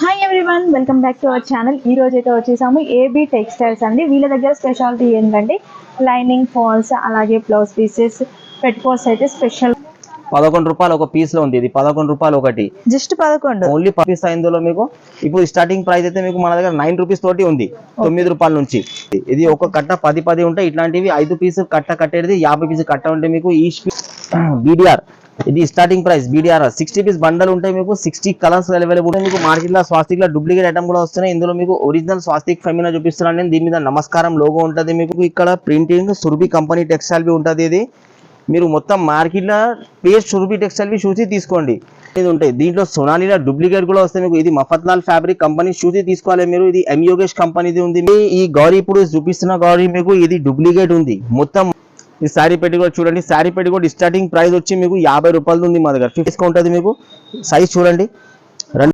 Hi everyone, welcome back to our channel. ఈ రోజు అయితే వచ్చేసాము ఏబీ టెక్స్టైల్స్ అండి. వీళ్ళ దగ్గర స్పెషాలిటీ ఏంటంటే లైనింగ్ ఫాల్స్, అలాగే బ్లౌజ్ పీసెస్, పెట్టుకోట్స్ అయితే స్పెషల్. 11 రూపాయలు ఒక పీస్ లో ఉంది. ఇది 11 రూపాయలు ఒకటి, జస్ట్ 11 ఓన్లీ పీస్. ఇందులో మీకు ఇప్పుడు స్టార్టింగ్ ప్రైస్ అయితే మీకు మన దగ్గర 9 రూపీస్ తోటి ఉంది, 9 రూపాయల నుంచి. ఇది ఒక కట్ట 10 ఉంటాయి. ఇట్లాంటివి 5 పీస్ కట్ట కట్టేది 50 పీస్ కట్ట ఉంటే మీకు ఈ బీడీఆర్ ఇది స్టార్టింగ్ ప్రైస్. బీడీఆర్ 60 పీస్ బండల్ ఉంటాయి. మీకు 60 కలర్స్ అవైలబుల్ ఉంటాయి. మీకు మార్కెట్ లో స్వాస్తిక్ లో డూప్లికేట్ ఐటమ్ కూడా వస్తున్నాయి. ఇందులో మీకు ఒరిజినల్ స్వాస్తిక్ ఫెమినా చూపిస్తున్నాను నేను. దీని మీద నమస్కారం లోగో ఉంటుంది. మీకు ఇక్కడ ప్రింటింగ్ సురభి కంపెనీ టెక్స్టైల్ బి ఉంటుంది. ఇది మీరు మొత్తం మార్కెట్ లో పేజ్ సురభి టెక్స్టైల్ బి చూసి తీసుకోండి. ఇది ఉంటాయి. దీంట్లో సోనాలిలో డూప్లికేట్ కూడా వస్తాయి మీకు. ఇది మఫత్లాల్ ఫ్యాబ్రిక్ కంపెనీ చూసి తీసుకోవాలి మీరు. ఇది ఎం యోగేష్ కంపెనీది ఉంది. ఈ గౌరీ ఇప్పుడు చూపిస్తున్న గౌరీ మీకు ఇది డూప్లికేట్ ఉంది మొత్తం. ఈ శారీ పెట్టి కూడా చూడండి. శారీ పెట్టి కూడా స్టార్టింగ్ ప్రైస్ వచ్చి మీకు 50 రూపాయలు ఉంది మా దగ్గర. 50 డిస్కౌంట్ అది. మీకు సైజ్ చూడండి.